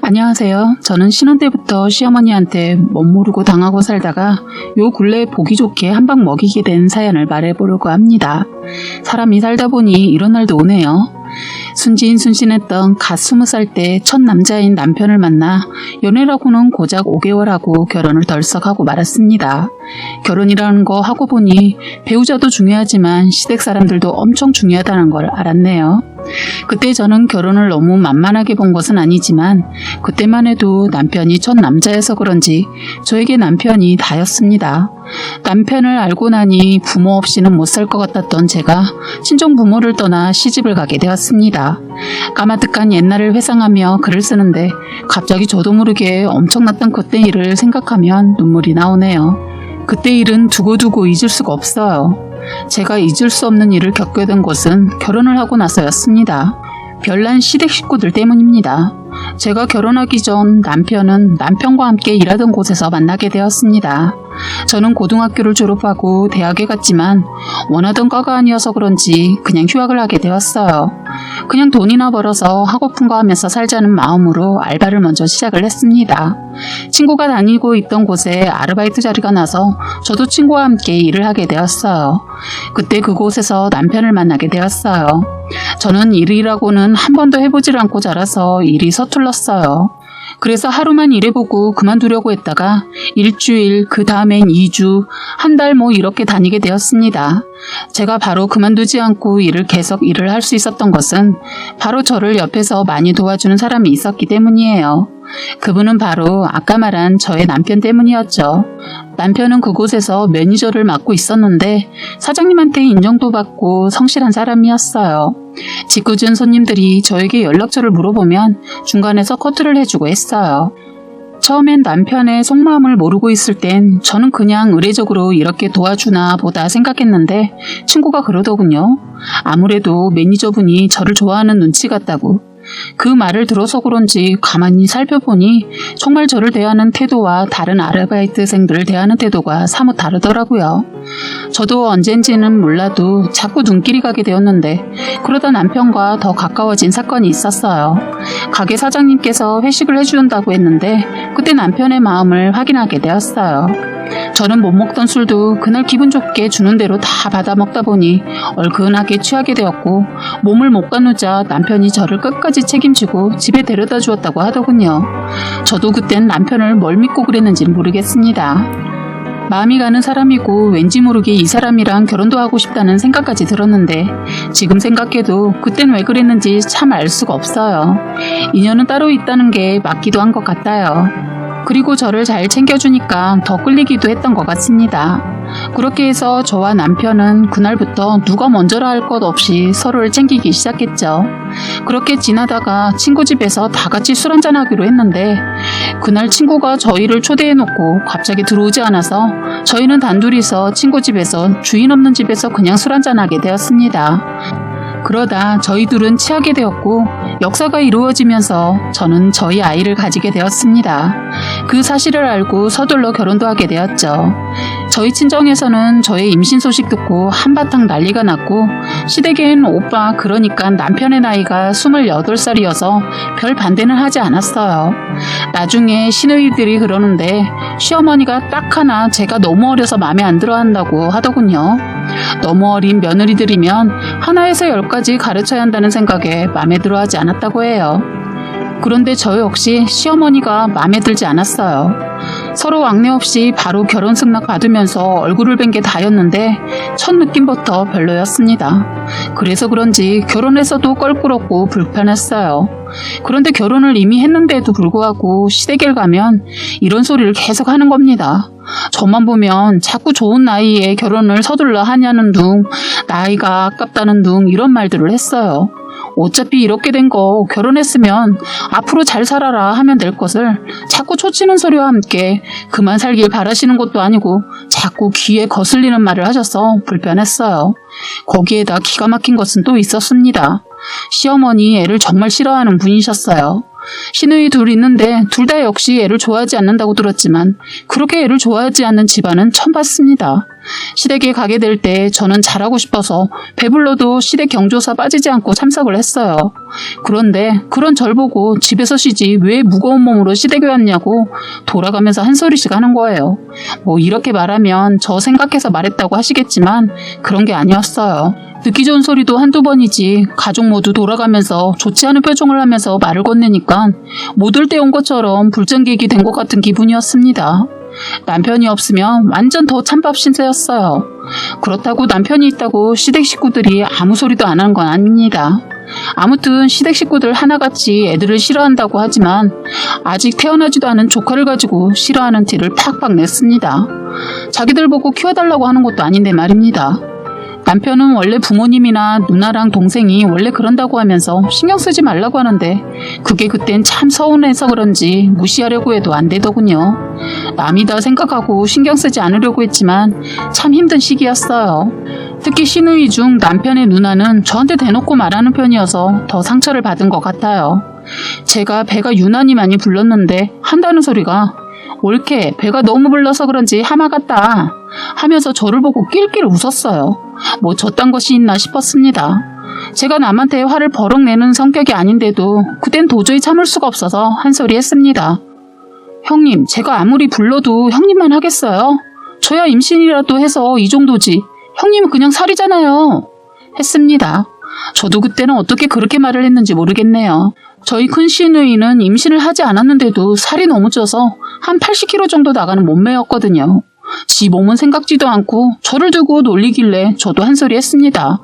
안녕하세요. 저는 신혼 때부터 시어머니한테 멋모르고 당하고 살다가 요 근래 보기 좋게 한 방 먹이게 된 사연을 말해보려고 합니다. 사람이 살다 보니 이런 날도 오네요. 순진순진했던 갓 20살 때 첫 남자인 남편을 만나 연애라고는 고작 5개월 하고 결혼을 덜썩하고 말았습니다. 결혼이라는 거 하고 보니 배우자도 중요하지만 시댁 사람들도 엄청 중요하다는 걸 알았네요. 그때 저는 결혼을 너무 만만하게 본 것은 아니지만 그때만 해도 남편이 첫 남자여서 그런지 저에게 남편이 다였습니다. 남편을 알고 나니 부모 없이는 못 살 것 같았던 제가 친정 부모를 떠나 시집을 가게 되었습니다. 까마득한 옛날을 회상하며 글을 쓰는데 갑자기 저도 모르게 엄청났던 그때 일을 생각하면 눈물이 나오네요. 그때 일은 두고두고 잊을 수가 없어요. 제가 잊을 수 없는 일을 겪게 된 것은 결혼을 하고 나서였습니다. 별난 시댁 식구들 때문입니다. 제가 결혼하기 전 남편은 남편과 함께 일하던 곳에서 만나게 되었습니다. 저는 고등학교를 졸업하고 대학에 갔지만 원하던 과가 아니어서 그런지 그냥 휴학을 하게 되었어요. 그냥 돈이나 벌어서 하고픈 거 하면서 살자는 마음으로 알바를 먼저 시작을 했습니다. 친구가 다니고 있던 곳에 아르바이트 자리가 나서 저도 친구와 함께 일을 하게 되었어요. 그때 그곳에서 남편을 만나게 되었어요. 저는 일이라고는 한 번도 해보질 않고 자라서 일이 서툴렀어요. 그래서 하루만 일해보고 그만두려고 했다가 일주일, 그 다음엔 2주, 한 달 이렇게 다니게 되었습니다. 제가 바로 그만두지 않고 계속 일을 할 수 있었던 것은 바로 저를 옆에서 많이 도와주는 사람이 있었기 때문이에요. 그분은 바로 아까 말한 저의 남편 때문이었죠. 남편은 그곳에서 매니저를 맡고 있었는데 사장님한테 인정도 받고 성실한 사람이었어요. 짓궂은 손님들이 저에게 연락처를 물어보면 중간에서 커트를 해주고 했어요. 처음엔 남편의 속마음을 모르고 있을 땐 저는 그냥 의례적으로 이렇게 도와주나 보다 생각했는데 친구가 그러더군요. 아무래도 매니저분이 저를 좋아하는 눈치 같다고. 그 말을 들어서 그런지 가만히 살펴보니 정말 저를 대하는 태도와 다른 아르바이트생들을 대하는 태도가 사뭇 다르더라고요. 저도 언젠지는 몰라도 자꾸 눈길이 가게 되었는데 그러다 남편과 더 가까워진 사건이 있었어요. 가게 사장님께서 회식을 해준다고 했는데 그때 남편의 마음을 확인하게 되었어요. 저는 못 먹던 술도 그날 기분 좋게 주는 대로 다 받아 먹다 보니 얼큰하게 취하게 되었고 몸을 못 가누자 남편이 저를 끝까지 책임지고 집에 데려다 주었다고 하더군요. 저도 그땐 남편을 뭘 믿고 그랬는지는 모르겠습니다. 마음이 가는 사람이고 왠지 모르게 이 사람이랑 결혼도 하고 싶다는 생각까지 들었는데 지금 생각해도 그땐 왜 그랬는지 참 알 수가 없어요. 인연은 따로 있다는 게 맞기도 한 것 같아요. 그리고 저를 잘 챙겨주니까 더 끌리기도 했던 것 같습니다. 그렇게 해서 저와 남편은 그날부터 누가 먼저라 할 것 없이 서로를 챙기기 시작했죠. 그렇게 지나다가 친구 집에서 다 같이 술 한잔하기로 했는데 그날 친구가 저희를 초대해놓고 갑자기 들어오지 않아서 저희는 단둘이서 친구 집에서 주인 없는 집에서 그냥 술 한잔하게 되었습니다. 그러다 저희 둘은 취하게 되었고 역사가 이루어지면서 저는 저희 아이를 가지게 되었습니다. 그 사실을 알고 서둘러 결혼도 하게 되었죠. 저희 친정에서는 저의 임신 소식 듣고 한바탕 난리가 났고 시댁엔 오빠 그러니까 남편의 나이가 28살이어서 별 반대는 하지 않았어요. 나중에 시누이들이 그러는데 시어머니가 딱 하나 제가 너무 어려서 마음에 안 들어 한다고 하더군요. 너무 어린 며느리들이면 하나에서 10까지 가르쳐야 한다는 생각에 마음에 들어 하지 않았다고 해요. 그런데 저 역시 시어머니가 마음에 들지 않았어요. 서로 왕래 없이 바로 결혼 승낙 받으면서 얼굴을 뵌 게 다였는데 첫 느낌부터 별로였습니다. 그래서 그런지 결혼해서도 껄끄럽고 불편했어요. 그런데 결혼을 이미 했는데도 불구하고 시댁에 가면 이런 소리를 계속 하는 겁니다. 저만 보면 자꾸 좋은 나이에 결혼을 서둘러 하냐는 둥, 나이가 아깝다는 둥 이런 말들을 했어요. 어차피 이렇게 된 거 결혼했으면 앞으로 잘 살아라 하면 될 것을 자꾸 초치는 소리와 함께 그만 살길 바라시는 것도 아니고 자꾸 귀에 거슬리는 말을 하셔서 불편했어요. 거기에다 기가 막힌 것은 또 있었습니다. 시어머니 애를 정말 싫어하는 분이셨어요. 시누이 둘 있는데 둘 다 역시 애를 좋아하지 않는다고 들었지만 그렇게 애를 좋아하지 않는 집안은 처음 봤습니다. 시댁에 가게 될 때 저는 잘하고 싶어서 배불러도 시댁 경조사 빠지지 않고 참석을 했어요. 그런데 그런 절 보고 집에서 쉬지 왜 무거운 몸으로 시댁에 왔냐고 돌아가면서 한 소리씩 하는 거예요. 뭐 이렇게 말하면 저 생각해서 말했다고 하시겠지만 그런 게 아니었어요. 듣기 좋은 소리도 한두 번이지 가족 모두 돌아가면서 좋지 않은 표정을 하면서 말을 건네니까 못 올 때 온 것처럼 불청객이 된 것 같은 기분이었습니다. 남편이 없으면 완전 더 찬밥 신세였어요. 그렇다고 남편이 있다고 시댁 식구들이 아무 소리도 안 한 건 아닙니다. 아무튼 시댁 식구들 하나같이 애들을 싫어한다고 하지만 아직 태어나지도 않은 조카를 가지고 싫어하는 티를 팍팍 냈습니다. 자기들 보고 키워달라고 하는 것도 아닌데 말입니다. 남편은 원래 부모님이나 누나랑 동생이 원래 그런다고 하면서 신경 쓰지 말라고 하는데 그게 그땐 참 서운해서 그런지 무시하려고 해도 안 되더군요. 남이다 생각하고 신경 쓰지 않으려고 했지만 참 힘든 시기였어요. 특히 시누이 중 남편의 누나는 저한테 대놓고 말하는 편이어서 더 상처를 받은 것 같아요. 제가 배가 유난히 많이 불렀는데 한다는 소리가 옳게 배가 너무 불러서 그런지 하마 같다 하면서 저를 보고 낄낄 웃었어요. 뭐 저딴 것이 있나 싶었습니다. 제가 남한테 화를 버럭 내는 성격이 아닌데도 그땐 도저히 참을 수가 없어서 한 소리 했습니다. 형님, 제가 아무리 불러도 형님만 하겠어요? 저야 임신이라도 해서 이 정도지. 형님은 그냥 살이잖아요. 했습니다. 저도 그때는 어떻게 그렇게 말을 했는지 모르겠네요. 저희 큰 시누이는 임신을 하지 않았는데도 살이 너무 쪄서 한 80kg 정도 나가는 몸매였거든요. 지 몸은 생각지도 않고 저를 두고 놀리길래 저도 한 소리 했습니다.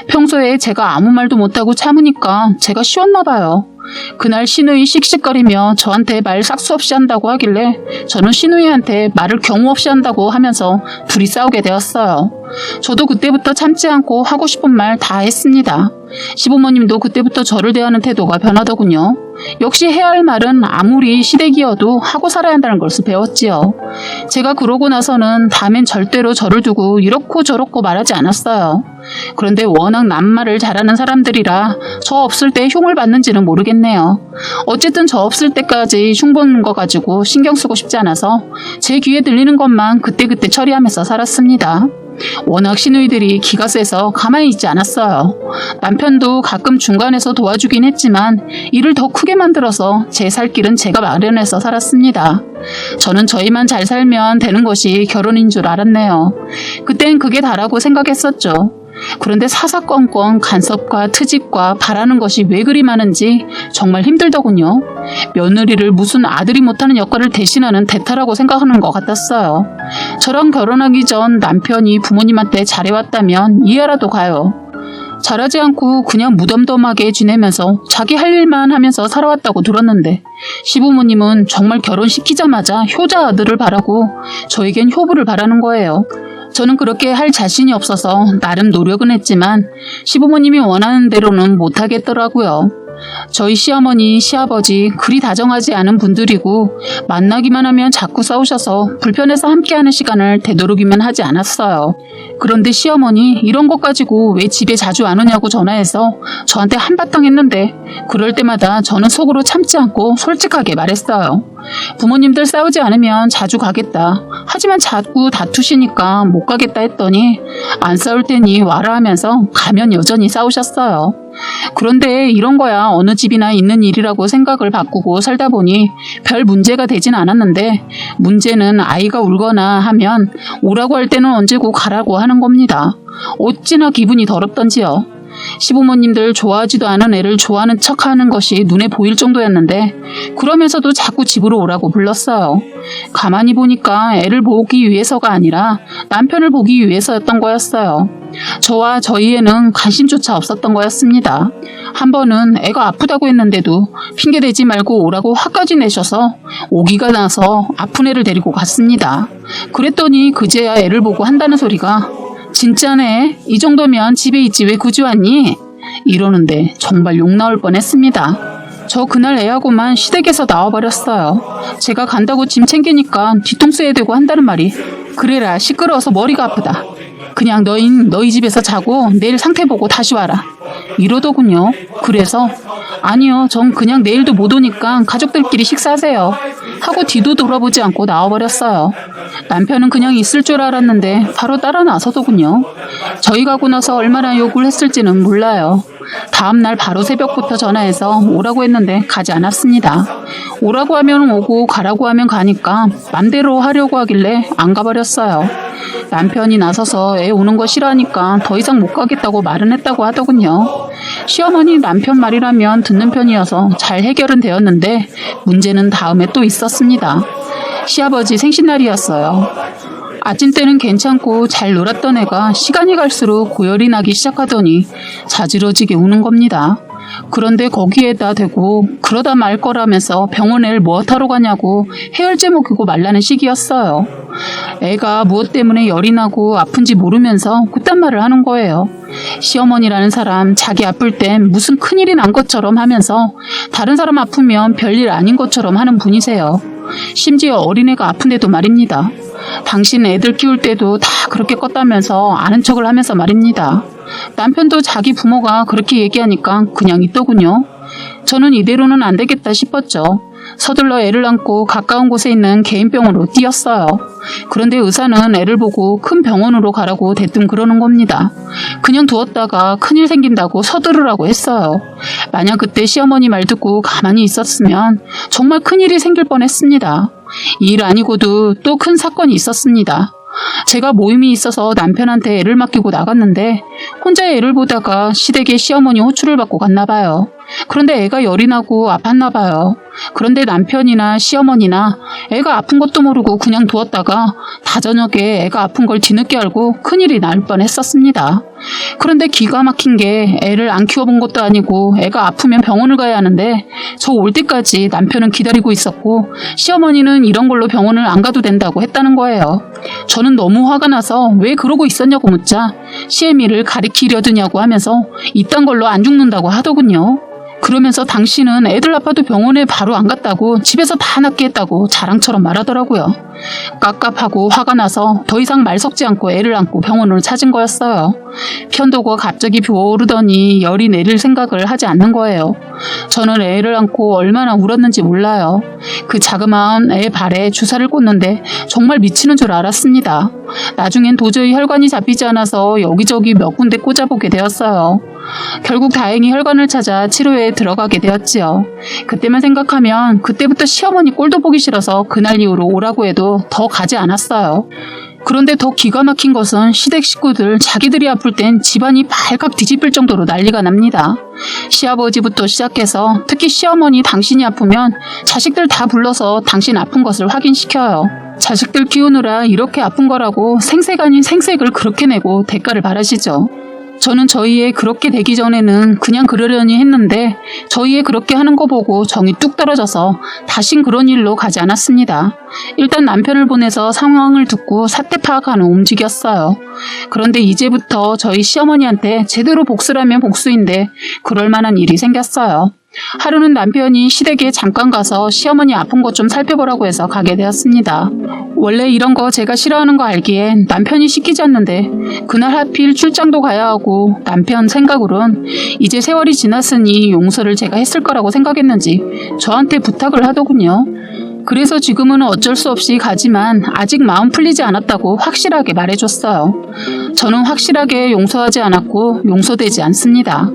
평소에 제가 아무 말도 못하고 참으니까 제가 쉬웠나 봐요. 그날 시누이 씩씩거리며 저한테 말 싹수 없이 한다고 하길래 저는 시누이한테 말을 경우 없이 한다고 하면서 둘이 싸우게 되었어요. 저도 그때부터 참지 않고 하고 싶은 말 다 했습니다. 시부모님도 그때부터 저를 대하는 태도가 변하더군요. 역시 해야 할 말은 아무리 시댁이어도 하고 살아야 한다는 것을 배웠지요. 제가 그러고 나서는 다음엔 절대로 저를 두고 이렇고 저렇고 말하지 않았어요. 그런데 워낙 남말을 잘하는 사람들이라 저 없을 때 흉을 받는지는 모르겠네요. 어쨌든 저 없을 때까지 흉 보는 거 가지고 신경 쓰고 싶지 않아서 제 귀에 들리는 것만 그때그때 처리하면서 살았습니다. 워낙 시누이들이 기가 세서 가만히 있지 않았어요. 남편도 가끔 중간에서 도와주긴 했지만 일을 더 크게 만들어서 제 살 길은 제가 마련해서 살았습니다. 저는 저희만 잘 살면 되는 것이 결혼인 줄 알았네요. 그땐 그게 다라고 생각했었죠. 그런데 사사건건 간섭과 트집과 바라는 것이 왜 그리 많은지 정말 힘들더군요. 며느리를 무슨 아들이 못하는 역할을 대신하는 대타라고 생각하는 것 같았어요. 저랑 결혼하기 전 남편이 부모님한테 잘해왔다면 이해라도 가요. 잘하지 않고 그냥 무덤덤하게 지내면서 자기 할 일만 하면서 살아왔다고 들었는데 시부모님은 정말 결혼시키자마자 효자 아들을 바라고 저에겐 효부를 바라는 거예요. 저는 그렇게 할 자신이 없어서 나름 노력은 했지만 시부모님이 원하는 대로는 못하겠더라고요. 저희 시어머니, 시아버지 그리 다정하지 않은 분들이고 만나기만 하면 자꾸 싸우셔서 불편해서 함께하는 시간을 되도록이면 하지 않았어요. 그런데 시어머니 이런 것 가지고 왜 집에 자주 안 오냐고 전화해서 저한테 한바탕 했는데 그럴 때마다 저는 속으로 참지 않고 솔직하게 말했어요. 부모님들 싸우지 않으면 자주 가겠다. 하지만 자꾸 다투시니까 못 가겠다 했더니 안 싸울 테니 와라 하면서 가면 여전히 싸우셨어요. 그런데 이런 거야 어느 집이나 있는 일이라고 생각을 바꾸고 살다 보니 별 문제가 되진 않았는데 문제는 아이가 울거나 하면 오라고 할 때는 언제고 가라고 하는 겁니다. 어찌나 기분이 더럽던지요. 시부모님들 좋아하지도 않은 애를 좋아하는 척하는 것이 눈에 보일 정도였는데 그러면서도 자꾸 집으로 오라고 불렀어요. 가만히 보니까 애를 보기 위해서가 아니라 남편을 보기 위해서였던 거였어요. 저와 저희 애는 관심조차 없었던 거였습니다. 한 번은 애가 아프다고 했는데도 핑계대지 말고 오라고 화까지 내셔서 오기가 나서 아픈 애를 데리고 갔습니다. 그랬더니 그제야 애를 보고 한다는 소리가 진짜네? 이 정도면 집에 있지 왜 굳이 왔니? 이러는데 정말 욕 나올 뻔했습니다. 저 그날 애하고만 시댁에서 나와버렸어요. 제가 간다고 짐 챙기니까 뒤통수에 대고 한다는 말이 그래라 시끄러워서 머리가 아프다. 그냥 너희 집에서 자고 내일 상태 보고 다시 와라. 이러더군요. 그래서 아니요 전 그냥 내일도 못 오니까 가족들끼리 식사하세요 하고 뒤도 돌아보지 않고 나와버렸어요. 남편은 그냥 있을 줄 알았는데 바로 따라 나서더군요. 저희 가고 나서 얼마나 욕을 했을지는 몰라요. 다음날 바로 새벽부터 전화해서 오라고 했는데 가지 않았습니다. 오라고 하면 오고 가라고 하면 가니까 맘대로 하려고 하길래 안 가버렸어요. 남편이 나서서 애 오는 거 싫어하니까 더 이상 못 가겠다고 말은 했다고 하더군요. 시어머니 남편 말이라면 듣는 편이어서 잘 해결은 되었는데 문제는 다음에 또 있었습니다. 시아버지 생신날이었어요. 아침 때는 괜찮고 잘 놀았던 애가 시간이 갈수록 고열이 나기 시작하더니 자지러지게 우는 겁니다. 그런데 거기에다 대고 그러다 말 거라면서 병원에 무엇하러 가냐고 해열제 먹이고 말라는 시기였어요. 애가 무엇 때문에 열이 나고 아픈지 모르면서 그딴 말을 하는 거예요. 시어머니라는 사람 자기 아플 땐 무슨 큰일이 난 것처럼 하면서 다른 사람 아프면 별일 아닌 것처럼 하는 분이세요. 심지어 어린애가 아픈데도 말입니다. 당신 애들 키울 때도 다 그렇게 껐다면서 아는 척을 하면서 말입니다. 남편도 자기 부모가 그렇게 얘기하니까 그냥 있더군요. 저는 이대로는 안 되겠다 싶었죠. 서둘러 애를 안고 가까운 곳에 있는 개인병원으로 뛰었어요. 그런데 의사는 애를 보고 큰 병원으로 가라고 대뜸 그러는 겁니다. 그냥 두었다가 큰일 생긴다고 서두르라고 했어요. 만약 그때 시어머니 말 듣고 가만히 있었으면 정말 큰일이 생길 뻔했습니다. 이 일 아니고도 또 큰 사건이 있었습니다. 제가 모임이 있어서 남편한테 애를 맡기고 나갔는데 혼자 애를 보다가 시댁에 시어머니 호출을 받고 갔나 봐요. 그런데 애가 열이 나고 아팠나 봐요. 그런데 남편이나 시어머니나 애가 아픈 것도 모르고 그냥 두었다가 다저녁에 애가 아픈 걸 뒤늦게 알고 큰일이 날 뻔했었습니다. 그런데 기가 막힌 게 애를 안 키워본 것도 아니고 애가 아프면 병원을 가야 하는데 저 올 때까지 남편은 기다리고 있었고 시어머니는 이런 걸로 병원을 안 가도 된다고 했다는 거예요. 저는 너무 화가 나서 왜 그러고 있었냐고 묻자 시애미를 가리키려드냐고 하면서 이딴 걸로 안 죽는다고 하더군요. 그러면서 당신은 애들 아파도 병원에 바로 안 갔다고 집에서 다 낫게 했다고 자랑처럼 말하더라고요. 깝깝하고 화가 나서 더 이상 말 섞지 않고 애를 안고 병원으로 찾은 거였어요. 편도가 갑자기 부어오르더니 열이 내릴 생각을 하지 않는 거예요. 저는 애를 안고 얼마나 울었는지 몰라요. 그 자그마한 애 발에 주사를 꽂는데 정말 미치는 줄 알았습니다. 나중엔 도저히 혈관이 잡히지 않아서 여기저기 몇 군데 꽂아보게 되었어요. 결국 다행히 혈관을 찾아 치료에 들어가게 되었지요. 그때만 생각하면 그때부터 시어머니 꼴도 보기 싫어서 그날 이후로 오라고 해도 더 가지 않았어요. 그런데 더 기가 막힌 것은 시댁 식구들 자기들이 아플 땐 집안이 발칵 뒤집힐 정도로 난리가 납니다. 시아버지부터 시작해서 특히 시어머니 당신이 아프면 자식들 다 불러서 당신 아픈 것을 확인시켜요. 자식들 키우느라 이렇게 아픈 거라고 생색 아닌 생색을 그렇게 내고 대가를 바라시죠. 저는 저희 애 그렇게 되기 전에는 그냥 그러려니 했는데 저희 애 그렇게 하는 거 보고 정이 뚝 떨어져서 다신 그런 일로 가지 않았습니다. 일단 남편을 보내서 상황을 듣고 사태 파악하는 움직였어요. 그런데 이제부터 저희 시어머니한테 제대로 복수를 하면 복수인데 그럴 만한 일이 생겼어요. 하루는 남편이 시댁에 잠깐 가서 시어머니 아픈 것 좀 살펴보라고 해서 가게 되었습니다. 원래 이런 거 제가 싫어하는 거 알기에 남편이 시키지 않는데 그날 하필 출장도 가야 하고 남편 생각으론 이제 세월이 지났으니 용서를 제가 했을 거라고 생각했는지 저한테 부탁을 하더군요. 그래서 지금은 어쩔 수 없이 가지만 아직 마음 풀리지 않았다고 확실하게 말해줬어요. 저는 확실하게 용서하지 않았고 용서되지 않습니다.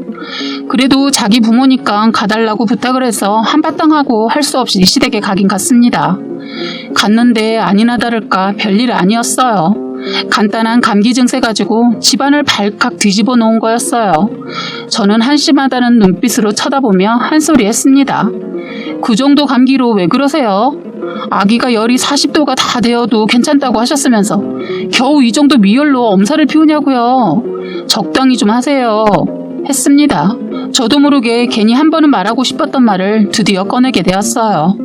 그래도 자기 부모니까 가달라고 부탁을 해서 한바탕 하고 할 수 없이 시댁에 가긴 갔습니다. 갔는데 아니나 다를까 별일 아니었어요. 간단한 감기 증세 가지고 집안을 발칵 뒤집어 놓은 거였어요. 저는 한심하다는 눈빛으로 쳐다보며 한 소리 했습니다. 그 정도 감기로 왜 그러세요? 아기가 열이 40도가 다 되어도 괜찮다고 하셨으면서 겨우 이 정도 미열로 엄살을 피우냐고요. 적당히 좀 하세요. 했습니다. 저도 모르게 괜히 한 번은 말하고 싶었던 말을 드디어 꺼내게 되었어요.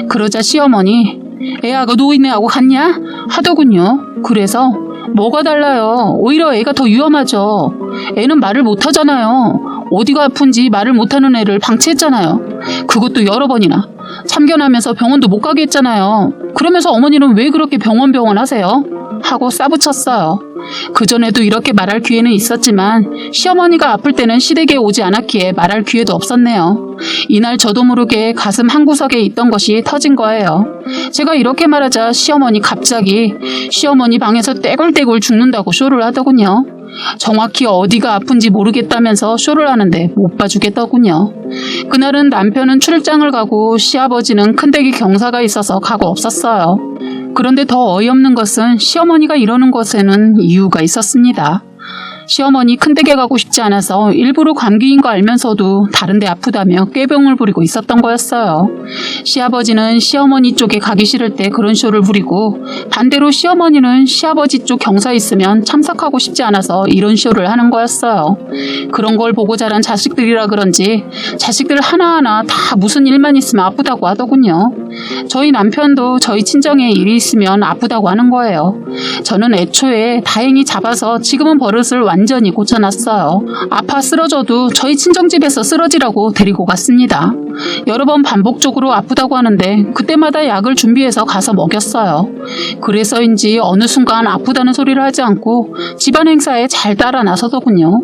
그러자 시어머니 애하고 노인네하고 같냐? 하더군요. 그래서 뭐가 달라요? 오히려 애가 더 위험하죠. 애는 말을 못하잖아요. 어디가 아픈지 말을 못하는 애를 방치했잖아요. 그것도 여러 번이나. 참견하면서 병원도 못 가게 했잖아요. 그러면서 어머니는 왜 그렇게 병원 하세요? 하고 싸붙였어요. 그전에도 이렇게 말할 기회는 있었지만 시어머니가 아플 때는 시댁에 오지 않았기에 말할 기회도 없었네요. 이날 저도 모르게 가슴 한구석에 있던 것이 터진 거예요. 제가 이렇게 말하자 시어머니 갑자기 시어머니 방에서 떼굴떼굴 죽는다고 쇼를 하더군요. 정확히 어디가 아픈지 모르겠다면서 쇼를 하는데 못 봐주겠더군요. 그날은 남편은 출장을 가고 시아버지는 큰댁에 경사가 있어서 가고 없었어요. 그런데 더 어이없는 것은 시어머니가 이러는 것에는 이유가 있었습니다. 시어머니 큰댁에 가고 싶지 않아서 일부러 감기인 거 알면서도 다른데 아프다며 꾀병을 부리고 있었던 거였어요. 시아버지는 시어머니 쪽에 가기 싫을 때 그런 쇼를 부리고 반대로 시어머니는 시아버지 쪽 경사 있으면 참석하고 싶지 않아서 이런 쇼를 하는 거였어요. 그런 걸 보고 자란 자식들이라 그런지 자식들 하나하나 다 무슨 일만 있으면 아프다고 하더군요. 저희 남편도 저희 친정에 일이 있으면 아프다고 하는 거예요. 저는 애초에 다행히 잡아서 지금은 버릇을 완전히 고쳐놨어요. 아파 쓰러져도 저희 친정집에서 쓰러지라고 데리고 갔습니다. 여러 번 반복적으로 아프다고 하는데 그때마다 약을 준비해서 가서 먹였어요. 그래서인지 어느 순간 아프다는 소리를 하지 않고 집안 행사에 잘 따라 나서더군요.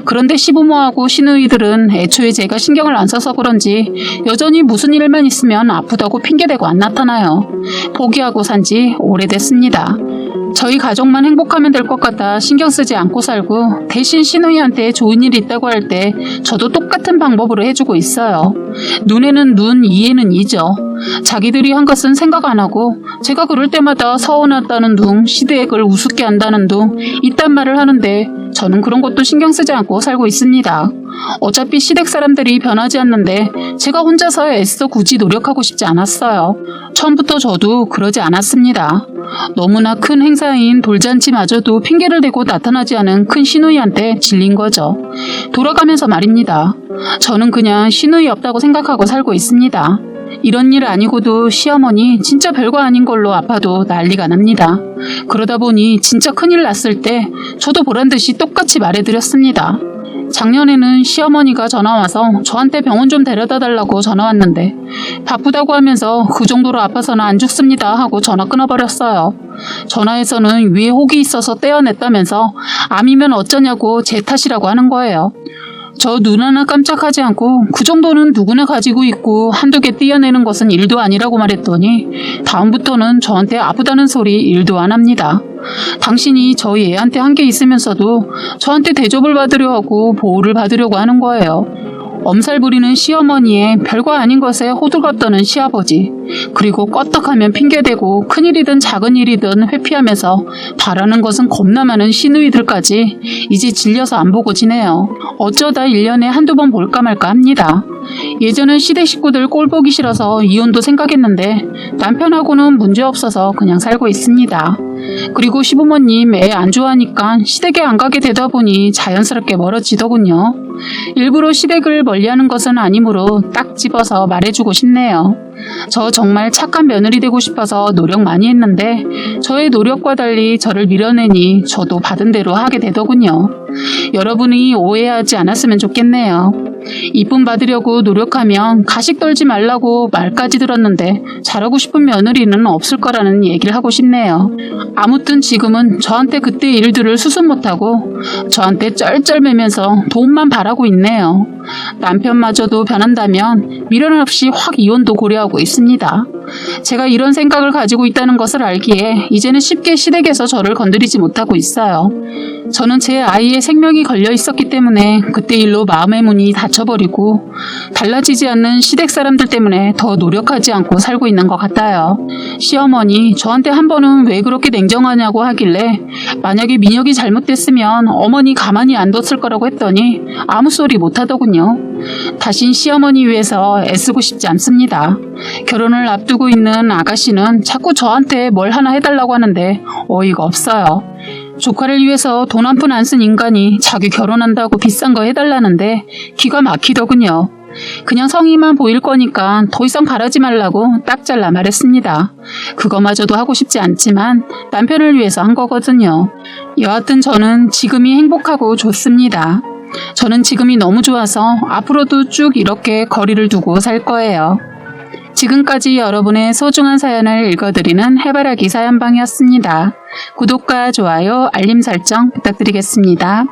그런데 시부모하고 시누이들은 애초에 제가 신경을 안 써서 그런지 여전히 무슨 일만 있으면 아프다고 핑계대고 안 나타나요. 포기하고 산 지 오래됐습니다. 저희 가족만 행복하면 될 것 같아 신경 쓰지 않고 살고 대신 시누이한테 좋은 일이 있다고 할 때 저도 똑같은 방법으로 해주고 있어요. 눈에는 눈, 이에는 이죠. 자기들이 한 것은 생각 안 하고 제가 그럴 때마다 서운하다는 둥, 시댁을 우습게 한다는 둥 이딴 말을 하는데 저는 그런 것도 신경 쓰지 않고 살고 있습니다. 어차피 시댁 사람들이 변하지 않는데 제가 혼자서 애써 굳이 노력하고 싶지 않았어요. 처음부터 저도 그러지 않았습니다. 너무나 큰 행사인 돌잔치마저도 핑계를 대고 나타나지 않은 큰 시누이한테 질린 거죠. 돌아가면서 말입니다. 저는 그냥 시누이 없다고 생각하고 살고 있습니다. 이런 일 아니고도 시어머니 진짜 별거 아닌 걸로 아파도 난리가 납니다. 그러다 보니 진짜 큰일 났을 때 저도 보란듯이 똑같이 말해드렸습니다. 작년에는 시어머니가 전화와서 저한테 병원 좀 데려다 달라고 전화 왔는데 바쁘다고 하면서 그 정도로 아파서는 안 죽습니다 하고 전화 끊어버렸어요. 전화에서는 위에 혹이 있어서 떼어냈다면서 암이면 어쩌냐고 제 탓이라고 하는 거예요. 저 눈 하나 깜짝하지 않고 그 정도는 누구나 가지고 있고 한두 개 띄어내는 것은 일도 아니라고 말했더니 다음부터는 저한테 아프다는 소리 일도 안 합니다. 당신이 저희 애한테 한 게 있으면서도 저한테 대접을 받으려 하고 보호를 받으려고 하는 거예요. 엄살 부리는 시어머니의 별거 아닌 것에 호들갑 떠는 시아버지, 그리고 껐떡하면 핑계대고 큰일이든 작은 일이든 회피하면서 바라는 것은 겁나 많은 시누이들까지 이제 질려서 안 보고 지내요. 어쩌다 1년에 한두 번 볼까 말까 합니다. 예전엔 시댁 식구들 꼴 보기 싫어서 이혼도 생각했는데 남편하고는 문제없어서 그냥 살고 있습니다. 그리고 시부모님 애 안 좋아하니까 시댁에 안 가게 되다 보니 자연스럽게 멀어지더군요. 일부러 시댁을 멀리하는 것은 아니므로 딱 집어서 말해주고 싶네요. 저 정말 착한 며느리 되고 싶어서 노력 많이 했는데 저의 노력과 달리 저를 밀어내니 저도 받은 대로 하게 되더군요. 여러분이 오해하지 않았으면 좋겠네요. 이쁨 받으려고 노력하면 가식 떨지 말라고 말까지 들었는데 잘하고 싶은 며느리는 없을 거라는 얘기를 하고 싶네요. 아무튼 지금은 저한테 그때 일들을 수습 못하고 저한테 쩔쩔매면서 도움만 바라고 있네요. 남편마저도 변한다면 미련 없이 확 이혼도 고려하고 있습니다. 제가 이런 생각을 가지고 있다는 것을 알기에 이제는 쉽게 시댁에서 저를 건드리지 못하고 있어요. 저는 제 아이의 생명이 걸려 있었기 때문에 그때 일로 마음의 문이 닫혀버리고 달라지지 않는 시댁 사람들 때문에 더 노력하지 않고 살고 있는 것 같아요. 시어머니 저한테 한 번은 왜 그렇게 냉정하냐고 하길래 만약에 민혁이 잘못됐으면 어머니 가만히 안 뒀을 거라고 했더니 아무 소리 못하더군요. 다신 시어머니 위해서 애쓰고 싶지 않습니다. 결혼을 앞두고 있는 아가씨는 자꾸 저한테 뭘 하나 해달라고 하는데 어이가 없어요. 조카를 위해서 돈 한 푼 안 쓴 인간이 자기 결혼한다고 비싼 거 해달라는데 기가 막히더군요. 그냥 성의만 보일 거니까 더 이상 바라지 말라고 딱 잘라 말했습니다. 그거마저도 하고 싶지 않지만 남편을 위해서 한 거거든요. 여하튼 저는 지금이 행복하고 좋습니다. 저는 지금이 너무 좋아서 앞으로도 쭉 이렇게 거리를 두고 살 거예요. 지금까지 여러분의 소중한 사연을 읽어드리는 해바라기 사연방이었습니다. 구독과 좋아요, 알림 설정 부탁드리겠습니다.